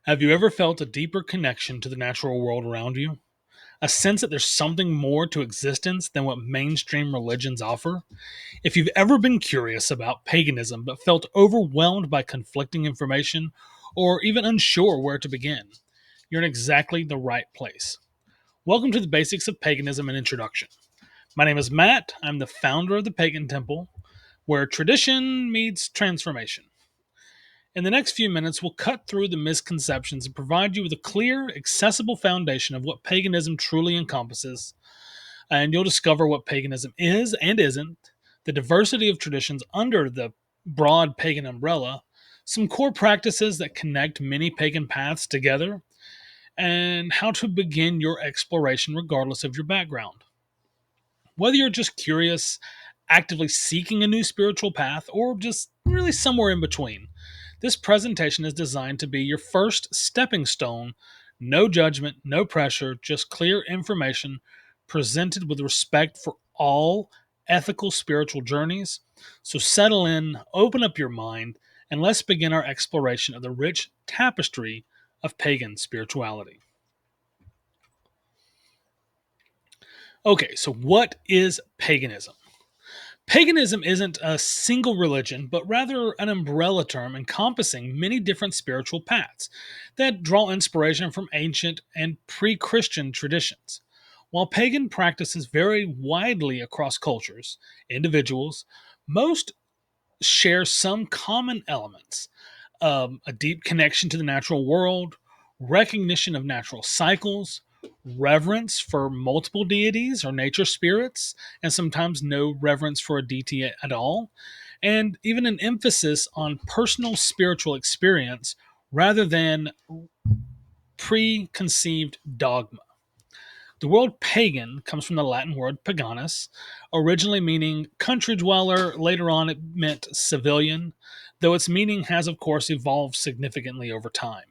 Have you ever felt a deeper connection to the natural world around you? A sense that there's something more to existence than what mainstream religions offer? If you've ever been curious about paganism but felt overwhelmed by conflicting information or even unsure where to begin, you're in exactly the right place. Welcome to the Basics of Paganism and Introduction. My name is Matt. I'm the founder of the Pagan Temple, where tradition meets transformation. In the next few minutes, we'll cut through the misconceptions and provide you with a clear, accessible foundation of what paganism truly encompasses. And you'll discover what paganism is and isn't, the diversity of traditions under the broad pagan umbrella, some core practices that connect many pagan paths together, and how to begin your exploration regardless of your background. Whether you're just curious, actively seeking a new spiritual path, or just really somewhere in between, this presentation is designed to be your first stepping stone. No judgment, no pressure, just clear information presented with respect for all ethical spiritual journeys. So settle in, open up your mind, and let's begin our exploration of the rich tapestry of pagan spirituality. Okay, so what is paganism? Paganism isn't a single religion, but rather an umbrella term encompassing many different spiritual paths that draw inspiration from ancient and pre Christian traditions. While pagan practices vary widely across cultures, individuals, most share some common elements: a deep connection to the natural world, recognition of natural cycles, reverence for multiple deities or nature spirits, and sometimes no reverence for a deity at all, and even an emphasis on personal spiritual experience rather than preconceived dogma. The word pagan comes from the Latin word paganus, originally meaning country dweller. Later on, it meant civilian, though its meaning has, of course, evolved significantly over time.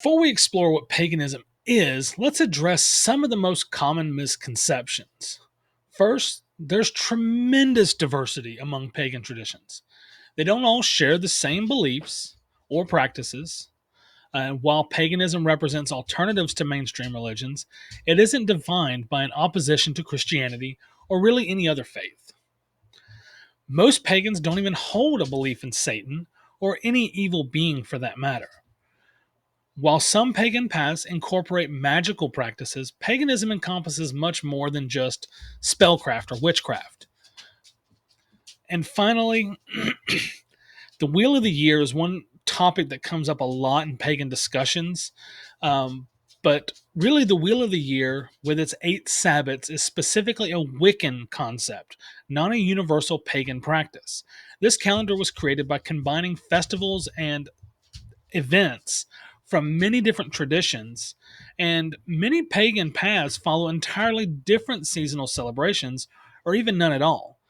Before we explore what paganism is, let's address some of the most common misconceptions. First, there's tremendous diversity among pagan traditions. They don't all share the same beliefs or practices. While paganism represents alternatives to mainstream religions, it isn't defined by an opposition to Christianity or really any other faith. Most pagans don't even hold a belief in Satan or any evil being for that matter. While some pagan paths incorporate magical practices, paganism encompasses much more than just spellcraft or witchcraft. And finally, the Wheel of the Year is one topic that comes up a lot in pagan discussions. But really, the Wheel of the Year, with its 8 Sabbats, is specifically a Wiccan concept, not a universal pagan practice. This calendar was created by combining festivals and events from many different traditions, and many pagan paths follow entirely different seasonal celebrations, or even none at all.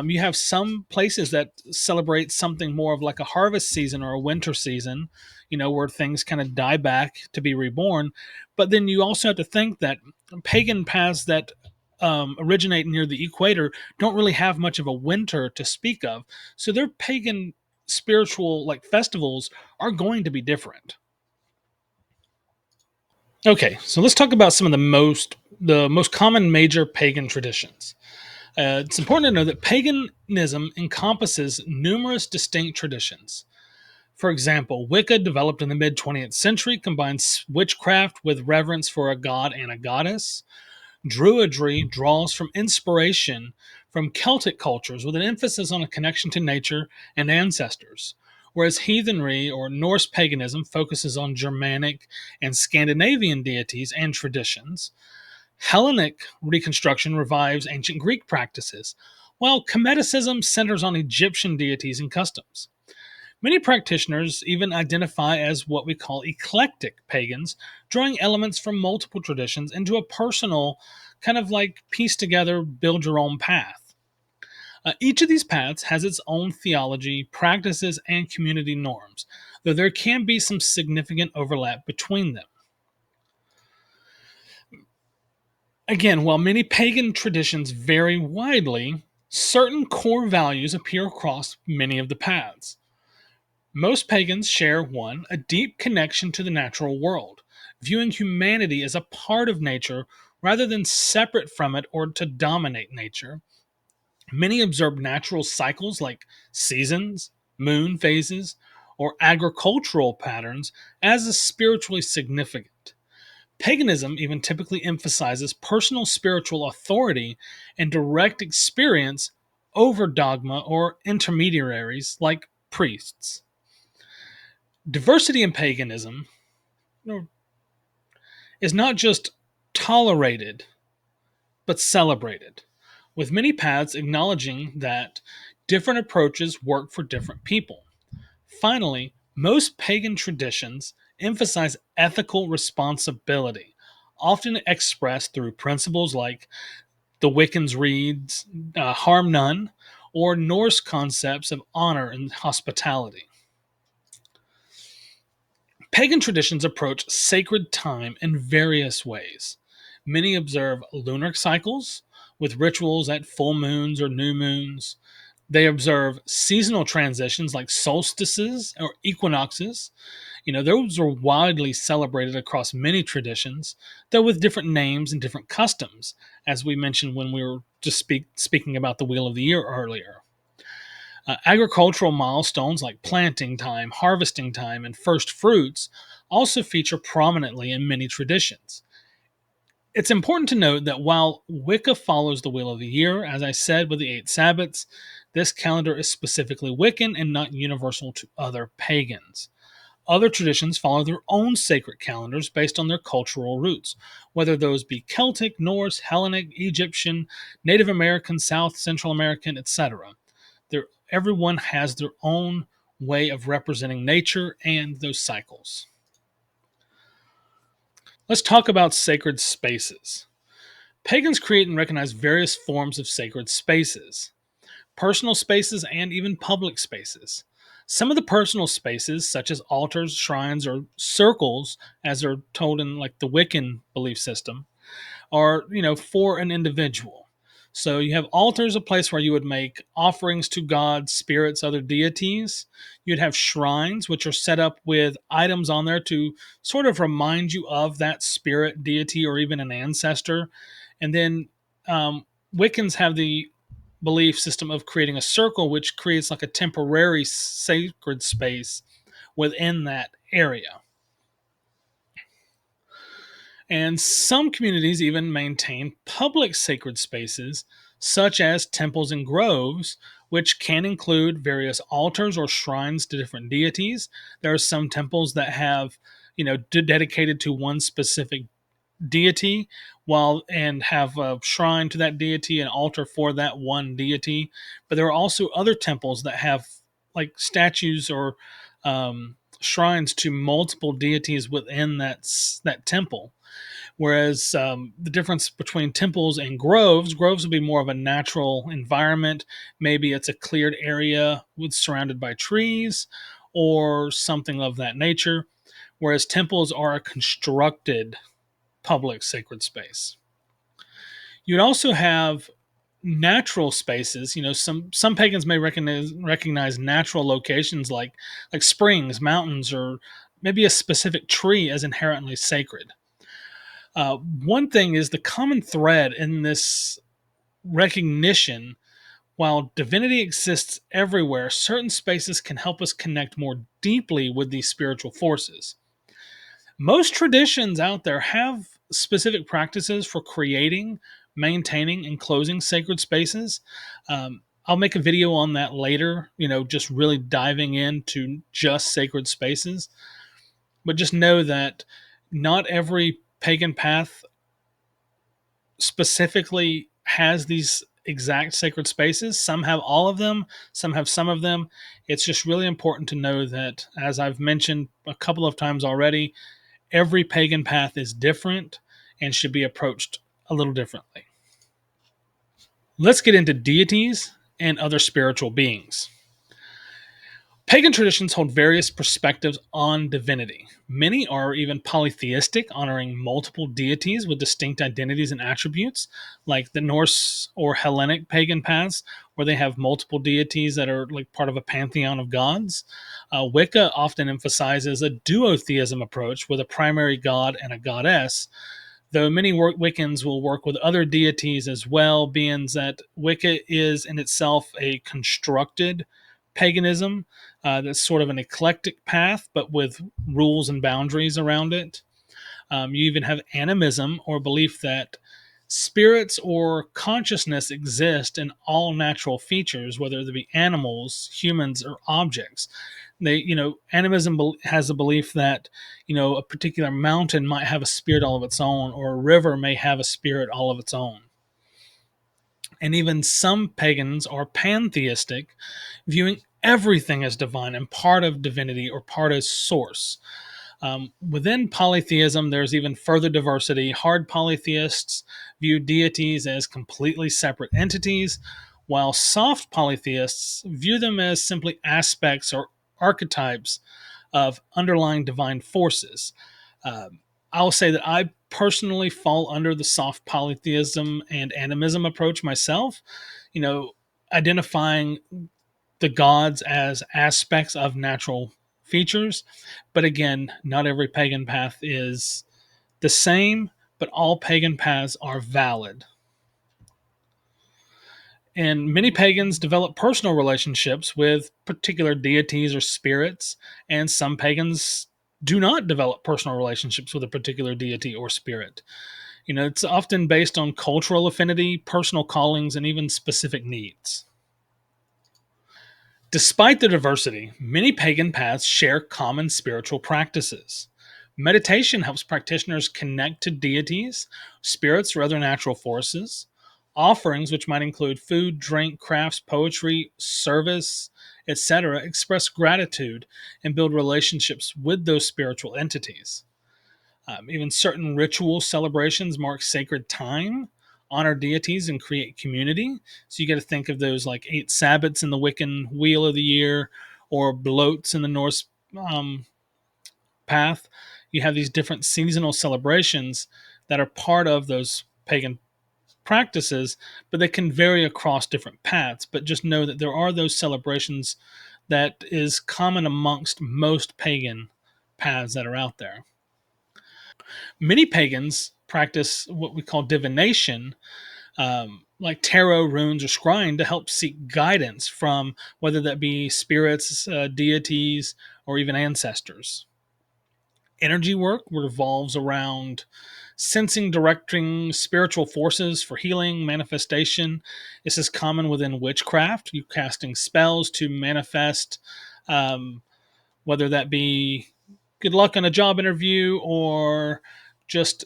You have some places that celebrate something more of like a harvest season or a winter season, where things kind of die back to be reborn. But then you also have to think that pagan paths that originate near the equator don't really have much of a winter to speak of. So their pagan spiritual like festivals are going to be different. Okay, so let's talk about some of the most common major pagan traditions. It's important to know that paganism encompasses numerous distinct traditions. For example, Wicca, developed in the mid 20th century, combines witchcraft with reverence for a god and a goddess. Druidry draws from inspiration from Celtic cultures with an emphasis on a connection to nature and ancestors, whereas heathenry or Norse paganism focuses on Germanic and Scandinavian deities and traditions. Hellenic reconstruction revives ancient Greek practices, while Cometicism centers on Egyptian deities and customs. Many practitioners even identify as what we call eclectic pagans, drawing elements from multiple traditions into a personal, kind of like piece together, build your own path. Each of these paths has its own theology, practices, and community norms, though there can be some significant overlap between them. Again, while many pagan traditions vary widely, certain core values appear across many of the paths. Most pagans share one, a deep connection to the natural world, viewing humanity as a part of nature rather than separate from it or to dominate nature. Many observe natural cycles like seasons, moon phases, or agricultural patterns as spiritually significant. Paganism even typically emphasizes personal spiritual authority and direct experience over dogma or intermediaries like priests. Diversity in paganism is not just tolerated, but celebrated, with many paths acknowledging that different approaches work for different people. Finally, most pagan traditions emphasize ethical responsibility, often expressed through principles like the Wiccan's reads, harm none, or Norse concepts of honor and hospitality. Pagan traditions approach sacred time in various ways. Many observe lunar cycles with rituals at full moons or new moons. They observe seasonal transitions like solstices or equinoxes. Those are widely celebrated across many traditions, though with different names and different customs, as we mentioned when we were just speaking about the Wheel of the Year earlier. Agricultural milestones like planting time, harvesting time, and first fruits also feature prominently in many traditions. It's important to note that while Wicca follows the Wheel of the Year, as I said with the 8 Sabbats, this calendar is specifically Wiccan and not universal to other pagans. Other traditions follow their own sacred calendars based on their cultural roots, whether those be Celtic, Norse, Hellenic, Egyptian, Native American, South Central American, etc. Everyone has their own way of representing nature and those cycles. Let's talk about sacred spaces. Pagans create and recognize various forms of sacred spaces, personal spaces, and even public spaces. Some of the personal spaces, such as altars, shrines, or circles, as they're told in like the Wiccan belief system, are for an individual. So you have altars, a place where you would make offerings to gods, spirits, other deities. You'd have shrines, which are set up with items on there to sort of remind you of that spirit, deity, or even an ancestor. And then Wiccans have the belief system of creating a circle, which creates like a temporary sacred space within that area. And some communities even maintain public sacred spaces, such as temples and groves, which can include various altars or shrines to different deities. There are some temples that have, dedicated to one specific deity, while and have a shrine to that deity, an altar for that one deity. But there are also other temples that have like statues or shrines to multiple deities within that temple. Whereas the difference between temples and groves would be more of a natural environment. Maybe it's a cleared area with surrounded by trees or something of that nature. Whereas temples are a constructed public sacred space. You'd also have natural spaces. Some pagans may recognize natural locations like springs, mountains, or maybe a specific tree as inherently sacred. One thing is the common thread in this recognition. While divinity exists everywhere, certain spaces can help us connect more deeply with these spiritual forces. Most traditions out there have specific practices for creating, maintaining, and closing sacred spaces. I'll make a video on that later, just really diving into just sacred spaces. But just know that not every pagan path specifically has these exact sacred spaces. Some have all of them, some have some of them. It's just really important to know that, as I've mentioned a couple of times already, every pagan path is different and should be approached a little differently. Let's get into deities and other spiritual beings. Pagan traditions hold various perspectives on divinity. Many are even polytheistic, honoring multiple deities with distinct identities and attributes, like the Norse or Hellenic pagan paths, where they have multiple deities that are like part of a pantheon of gods. Wicca often emphasizes a duotheism approach with a primary god and a goddess, though many Wiccans will work with other deities as well, being that Wicca is in itself a constructed paganism that's sort of an eclectic path, but with rules and boundaries around it. You even have animism, or belief that spirits or consciousness exist in all natural features, whether they be animals, humans, or objects. Animism has a belief that, a particular mountain might have a spirit all of its own, or a river may have a spirit all of its own. And even some pagans are pantheistic, viewing everything as divine and part of divinity or part as source. Within polytheism, there's even further diversity. Hard polytheists view deities as completely separate entities, while soft polytheists view them as simply aspects or archetypes of underlying divine forces. I'll say that I personally fall under the soft polytheism and animism approach myself, you know, identifying the gods as aspects of natural features. But again, not every pagan path is the same, but all pagan paths are valid. And many pagans develop personal relationships with particular deities or spirits, and some pagans do not develop personal relationships with a particular deity or spirit. It's often based on cultural affinity, personal callings, and even specific needs. Despite the diversity, many pagan paths share common spiritual practices. Meditation helps practitioners connect to deities, spirits, or other natural forces. Offerings, which might include food, drink, crafts, poetry, service, etc., express gratitude and build relationships with those spiritual entities. Even certain ritual celebrations mark sacred time, honor deities, and create community. So you got to think of those like 8 Sabbats in the Wiccan Wheel of the Year, or bloats in the Norse um, path. You have these different seasonal celebrations that are part of those pagan practices, but they can vary across different paths. But just know that there are those celebrations that is common amongst most pagan paths that are out there. Many pagans practice what we call divination, like tarot, runes, or scrying, to help seek guidance from whether that be spirits, deities, or even ancestors. Energy work revolves around sensing, directing spiritual forces for healing, manifestation. This is common within witchcraft. You casting spells to manifest, um, whether that be good luck on a job interview, or just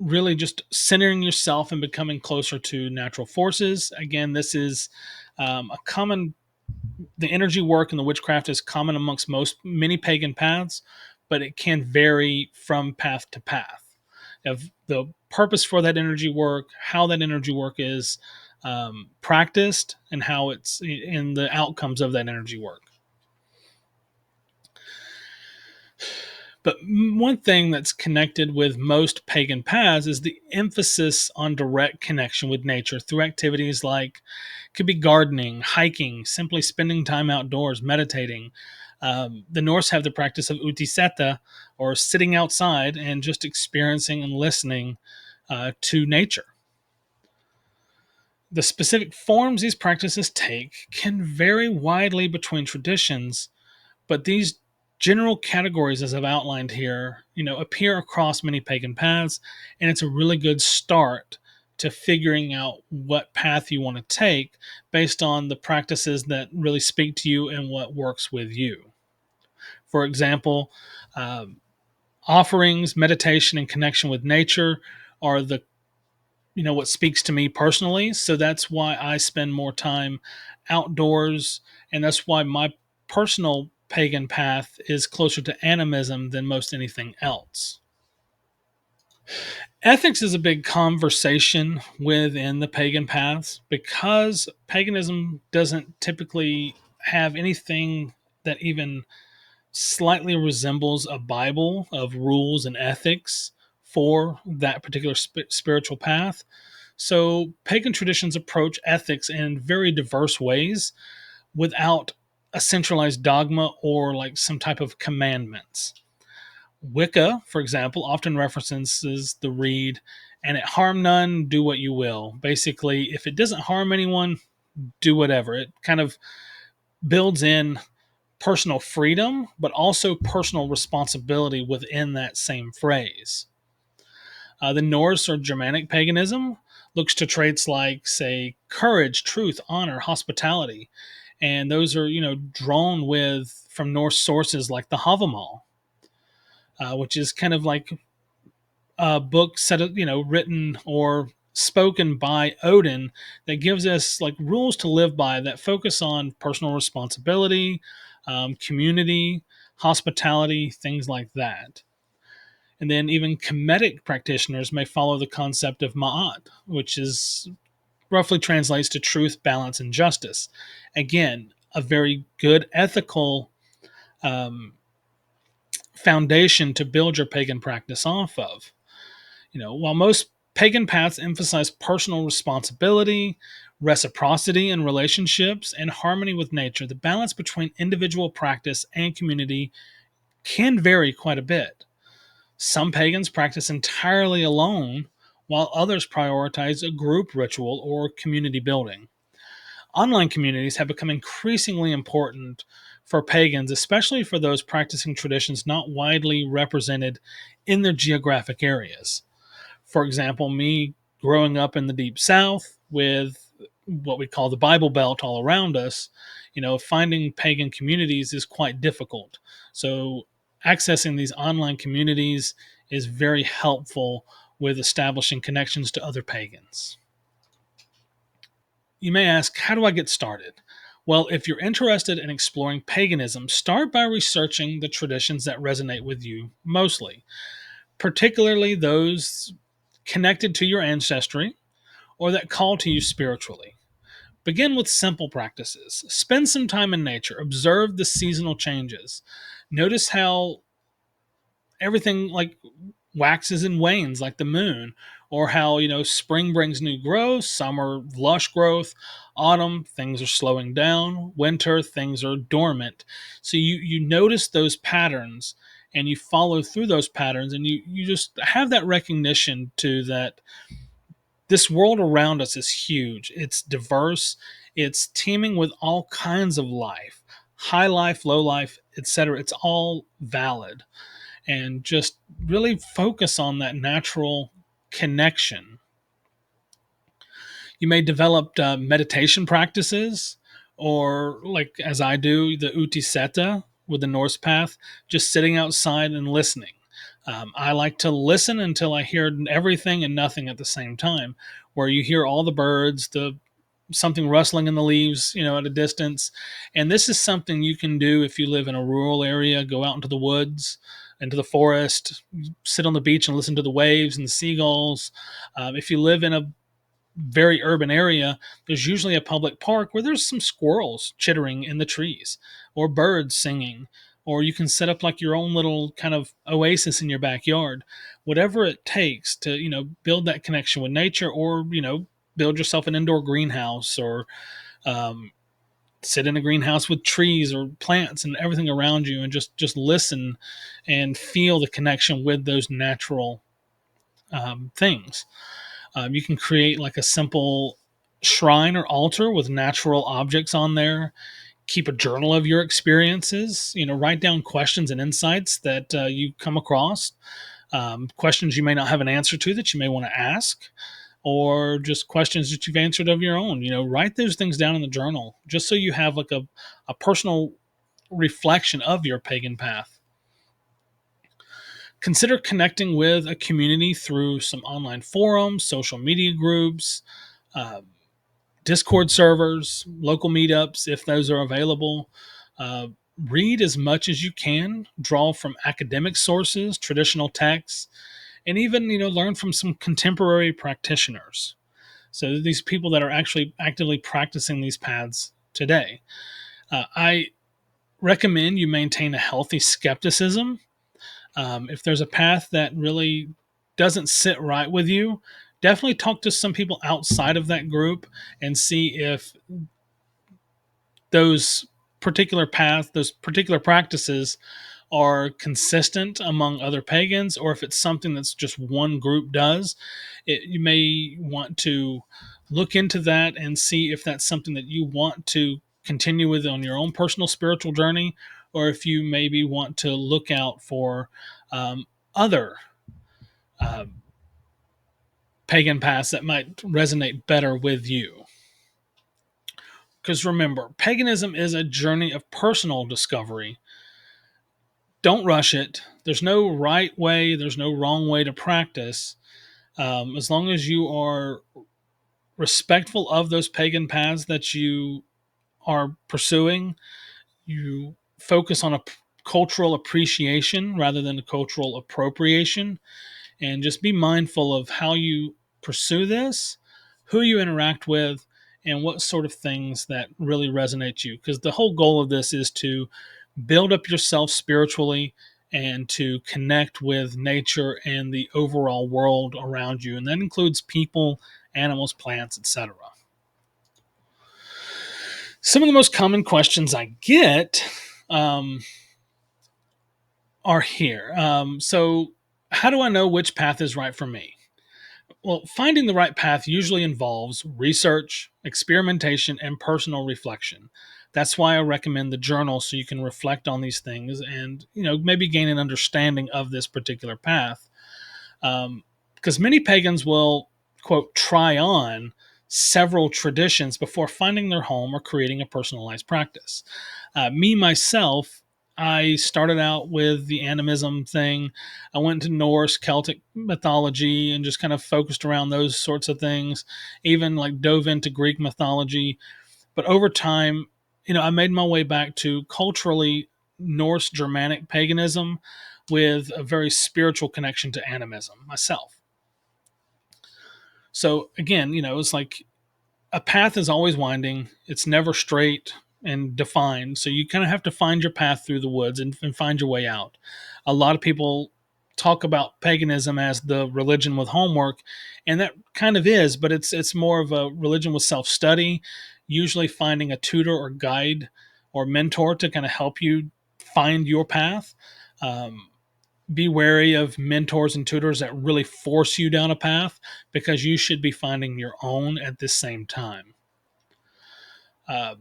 really just centering yourself and becoming closer to natural forces. Again, this is a common, the energy work and the witchcraft is common amongst many pagan paths, but it can vary from path to path. Of the purpose for that energy work, how that energy work is practiced, and how it's in the outcomes of that energy work. But one thing that's connected with most pagan paths is the emphasis on direct connection with nature through activities like, could be gardening, hiking, simply spending time outdoors, meditating. The Norse have the practice of utiseta, or sitting outside and just experiencing and listening to nature. The specific forms these practices take can vary widely between traditions, but these general categories, as I've outlined here, appear across many pagan paths, and it's a really good start to figuring out what path you want to take based on the practices that really speak to you and what works with you. For example, um, offerings, meditation, and connection with nature are the what speaks to me personally. So that's why I spend more time outdoors, and that's why my personal pagan path is closer to animism than most anything else. Ethics is a big conversation within the pagan paths, because paganism doesn't typically have anything that even slightly resembles a Bible of rules and ethics for that particular spiritual path. So, pagan traditions approach ethics in very diverse ways without a centralized dogma or like some type of commandments. Wicca, for example, often references the read, and it harm none, do what you will. Basically, if it doesn't harm anyone, do whatever. It kind of builds in personal freedom, but also personal responsibility within that same phrase. The Norse or Germanic paganism looks to traits like, say, courage, truth, honor, hospitality, and those are drawn with from Norse sources like the Havamal, which is kind of like a book set of written or spoken by Odin that gives us like rules to live by that focus on personal responsibility, community, hospitality, things like that. And then even Kemetic practitioners may follow the concept of Ma'at, which is roughly translates to truth, balance, and justice. Again, a very good ethical um, foundation to build your pagan practice off of. While most pagan paths emphasize personal responsibility, reciprocity in relationships, and harmony with nature, the balance between individual practice and community can vary quite a bit. Some pagans practice entirely alone, while others prioritize a group ritual or community building. Online communities have become increasingly important for pagans, especially for those practicing traditions not widely represented in their geographic areas. For example, me growing up in the deep south with what we call the Bible Belt all around us, finding pagan communities is quite difficult. So, accessing these online communities is very helpful with establishing connections to other pagans. You may ask, how do I get started? Well, if you're interested in exploring paganism, start by researching the traditions that resonate with you mostly, particularly those connected to your ancestry or that call to you spiritually. Begin with simple practices. Spend some time in nature. Observe the seasonal changes. Notice how everything like waxes and wanes like the moon, or how spring brings new growth, summer lush growth, autumn things are slowing down, winter things are dormant. So you notice those patterns and you follow through those patterns, and you just have that recognition to that this world around us is huge. It's diverse. It's teeming with all kinds of life, high life, low life, etc. It's all valid, and just really focus on that natural connection. You may develop meditation practices, or like as I do, the Utiseta with the Norse path, just sitting outside and listening. I like to listen until I hear everything and nothing at the same time, where you hear all the birds, the something rustling in the leaves, at a distance. And this is something you can do if you live in a rural area. Go out into the woods, into the forest, sit on the beach and listen to the waves and the seagulls. If you live in a very urban area, there's usually a public park where there's some squirrels chittering in the trees or birds singing, or you can set up like your own little kind of oasis in your backyard. Whatever it takes to, build that connection with nature, or, build yourself an indoor greenhouse, or um, sit in a greenhouse with trees or plants and everything around you, and just listen and feel the connection with those natural things. You can create like a simple shrine or altar with natural objects on there. Keep a journal of your experiences. Write down questions and insights that you come across, questions you may not have an answer to that you may want to ask, or just questions that you've answered of your own. Write those things down in the journal just so you have like a personal reflection of your pagan path. Consider connecting with a community through some online forums, social media groups, uh, Discord servers, local meetups, if those are available. Uh, Read as much as you can, draw from academic sources, traditional texts, and even learn from some contemporary practitioners. So these people that are actually actively practicing these paths today. I recommend you maintain a healthy skepticism. If there's a path that really doesn't sit right with you, definitely talk to some people outside of that group and see if those particular paths, those particular practices are consistent among other pagans, or if it's something that's just one group does. You may want to look into that and see if that's something that you want to continue with on your own personal spiritual journey, or if you maybe want to look out for other uh, pagan paths that might resonate better with you. Because remember, paganism is a journey of personal discovery. Don't rush it. There's no right way, there's no wrong way to practice. As long as you are respectful of those pagan paths that you are pursuing, you focus on a cultural appreciation rather than a cultural appropriation, and just be mindful of how you pursue this, who you interact with, and what sort of things that really resonate you. Because the whole goal of this is to build up yourself spiritually and to connect with nature and the overall world around you. And that includes people, animals, plants, etc. Some of the most common questions I get um, are here. So, how do I know which path is right for me? Well, finding the right path usually involves research, experimentation, and personal reflection. That's why I recommend the journal, so you can reflect on these things and, maybe gain an understanding of this particular path. Because many pagans will, quote, try on several traditions before finding their home or creating a personalized practice. Me, myself, I started out with the animism thing. I went to Norse, Celtic mythology and just kind of focused around those sorts of things, even like dove into Greek mythology. But over time, I made my way back to culturally Norse Germanic paganism with a very spiritual connection to animism myself. So again, it's like a path is always winding. It's never straight and defined. So you kind of have to find your path through the woods and find your way out. A lot of people talk about paganism as the religion with homework, and that kind of is, but it's more of a religion with self-study, usually finding a tutor or guide or mentor to kind of help you find your path. Um, be wary of mentors and tutors that really force you down a path, because you should be finding your own at the same time. Uh,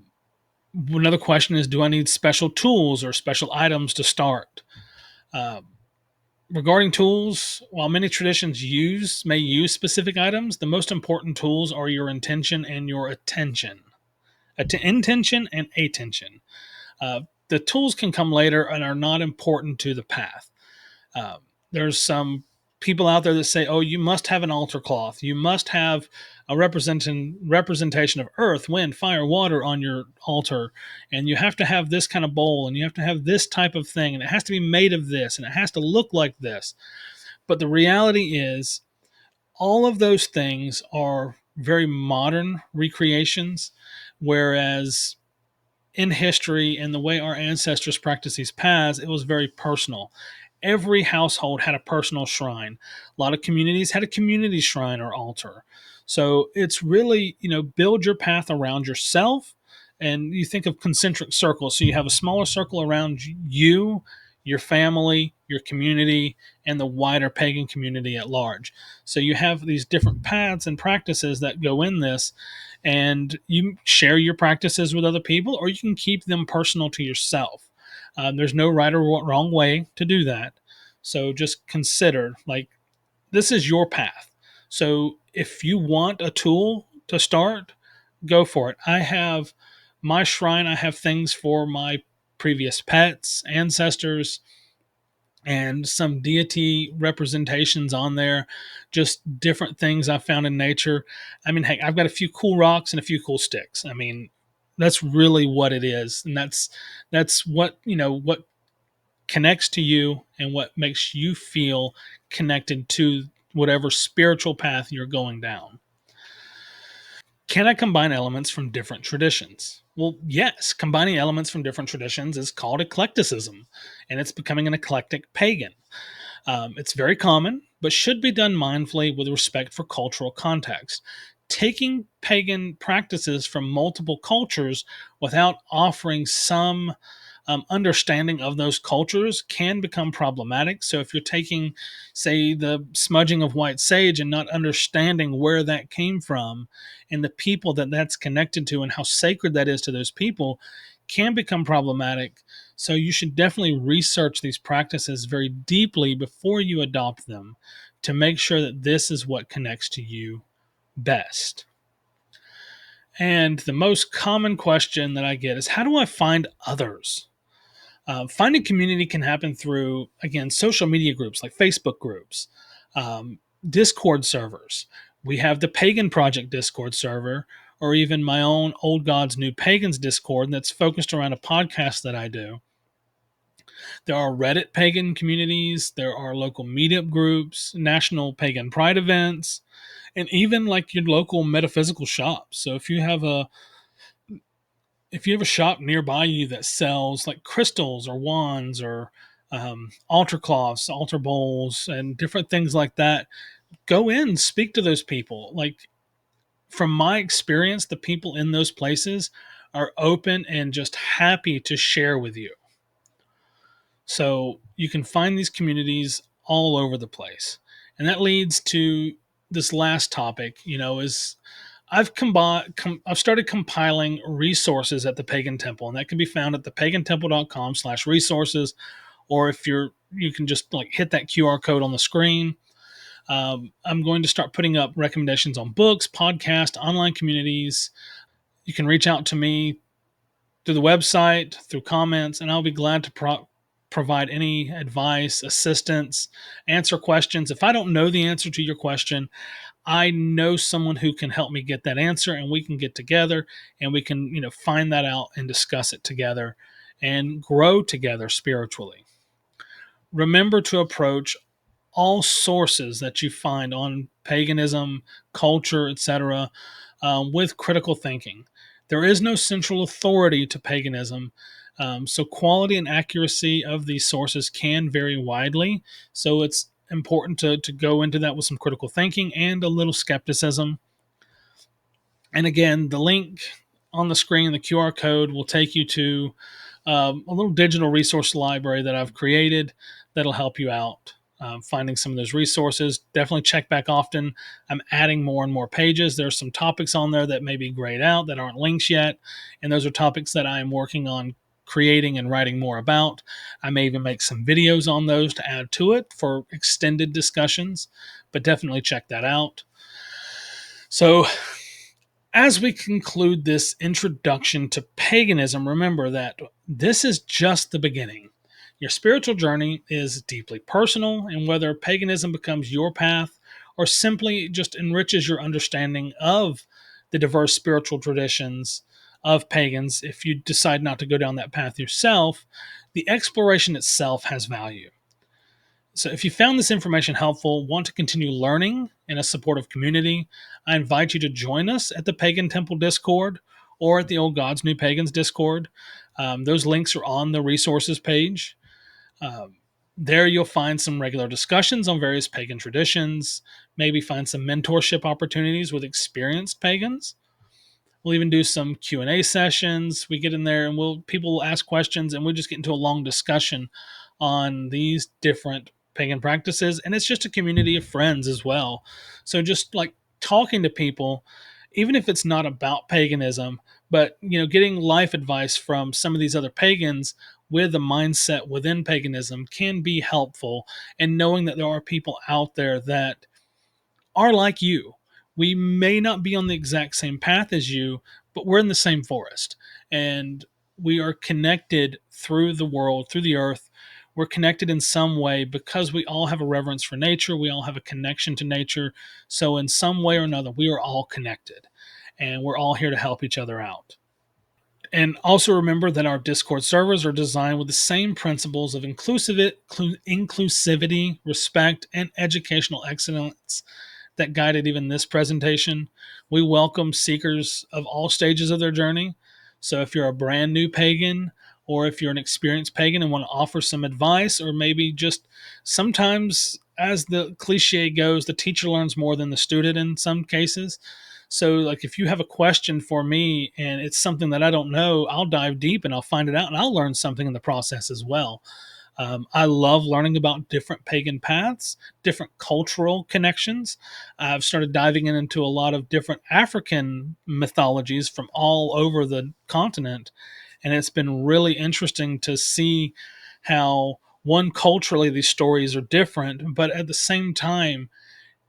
Another question is, do I need special tools or special items to start? Uh, Regarding tools, while many traditions may use specific items, the most important tools are your intention and your attention. Intention and attention. The tools can come later and are not important to the path. Um, there's some people out there that say, "Oh, you must have an altar cloth. You must have a representation of earth, wind, fire, water on your altar, and you have to have this kind of bowl, and you have to have this type of thing, and it has to be made of this, and it has to look like this." But the reality is, all of those things are very modern recreations, whereas in history and the way our ancestors practiced these paths, it was very personal. Every household had a personal shrine. A lot of communities had a community shrine or altar. So it's really, build your path around yourself. And you think of concentric circles. So you have a smaller circle around you, your family, your community, and the wider pagan community at large. So you have these different paths and practices that go in this, and you share your practices with other people, or you can keep them personal to yourself. There's no right or wrong way to do that. So just consider, like, this is your path. So if you want a tool to start, go for it. I have my shrine, I have things for my previous pets, ancestors, and some deity representations on there, just different things I found in nature. I mean, hey, I've got a few cool rocks and a few cool sticks. I mean, that's really what it is, and that's what what connects to you and what makes you feel connected to whatever spiritual path you're going down. Can I combine elements from different traditions? Well, yes, combining elements from different traditions is called eclecticism, and it's becoming an eclectic pagan. It's very common, but should be done mindfully with respect for cultural context. Taking pagan practices from multiple cultures without offering some understanding of those cultures can become problematic. So, if you're taking, say, the smudging of white sage and not understanding where that came from and the people that that's connected to and how sacred that is to those people, can become problematic. So, you should definitely research these practices very deeply before you adopt them to make sure that this is what connects to you best. And the most common question that I get is, how do I find others? Finding community can happen through, again, social media groups like Facebook groups, Discord servers. We have the Pagan Project Discord server, or even my own Old Gods, New Pagans Discord that's focused around a podcast that I do. There are Reddit pagan communities, there are local meetup groups, national pagan pride events, and even like your local metaphysical shops. So if you have a shop nearby you that sells like crystals or wands or altar cloths, altar bowls, and different things like that, go in and speak to those people. Like, from my experience, the people in those places are open and just happy to share with you. So you can find these communities all over the place. And that leads to this last topic, is I've started compiling resources at the Pagan Temple, and that can be found at thepagantemple.com/resources, or if you can just like hit that QR code on the screen. I'm going to start putting up recommendations on books, podcasts, online communities. You can reach out to me through the website, through comments, and I'll be glad to provide any advice, assistance, answer questions. If I don't know the answer to your question, I know someone who can help me get that answer, and we can get together and we can, find that out and discuss it together and grow together spiritually. Remember to approach all sources that you find on paganism, culture, etc., with critical thinking. There is no central authority to paganism, so quality and accuracy of these sources can vary widely. So it's important to go into that with some critical thinking and a little skepticism. And again, the link on the screen, the QR code, will take you to a little digital resource library that I've created that'll help you out finding some of those resources. Definitely check back often. I'm adding more and more pages. There's some topics on there that may be grayed out that aren't links yet, and those are topics that I am working on creating and writing more about. I may even make some videos on those to add to it for extended discussions, but definitely check that out. So, as we conclude this introduction to paganism, remember that this is just the beginning. Your spiritual journey is deeply personal, and whether paganism becomes your path or simply just enriches your understanding of the diverse spiritual traditions of pagans, if you decide not to go down that path yourself, the exploration itself has value. So, if you found this information helpful, want to continue learning in a supportive community, I invite you to join us at the Pagan Temple Discord or at the Old Gods, New Pagans Discord. Those links are on the resources page. There, you'll find some regular discussions on various pagan traditions, maybe find some mentorship opportunities with experienced pagans. We'll even do some Q&A sessions. We get in there and people will ask questions, and we'll just get into a long discussion on these different pagan practices. And it's just a community of friends as well. So just like talking to people, even if it's not about paganism, but getting life advice from some of these other pagans with a mindset within paganism can be helpful. And knowing that there are people out there that are like you. We may not be on the exact same path as you, but we're in the same forest. And we are connected through the world, through the earth. We're connected in some way because we all have a reverence for nature. We all have a connection to nature. So, in some way or another, we are all connected and we're all here to help each other out. And also remember that our Discord servers are designed with the same principles of inclusivity, respect, and educational excellence that guided even this presentation. We welcome seekers of all stages of their journey. So if you're a brand new pagan, or if you're an experienced pagan and want to offer some advice, or maybe just sometimes, as the cliche goes, the teacher learns more than the student in some cases. So, like, if you have a question for me and it's something that I don't know, I'll dive deep and I'll find it out and I'll learn something in the process as well. I love learning about different pagan paths, different cultural connections. I've started diving into a lot of different African mythologies from all over the continent. And it's been really interesting to see how, one, culturally, these stories are different, but at the same time,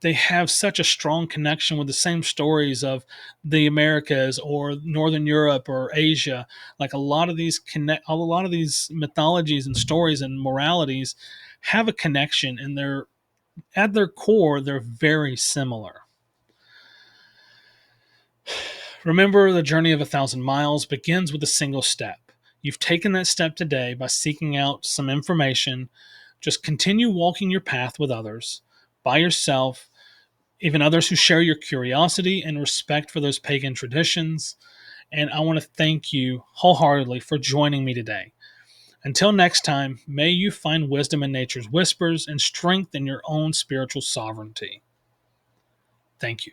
they have such a strong connection with the same stories of the Americas or Northern Europe or Asia. Like, a lot of these mythologies and stories and moralities have a connection, and they're, at their core, they're very similar. Remember, the journey of 1,000 miles begins with a single step. You've taken that step today by seeking out some information. Just continue walking your path with others, by yourself, even others who share your curiosity and respect for those pagan traditions. And I want to thank you wholeheartedly for joining me today. Until next time, may you find wisdom in nature's whispers and strength in your own spiritual sovereignty. Thank you.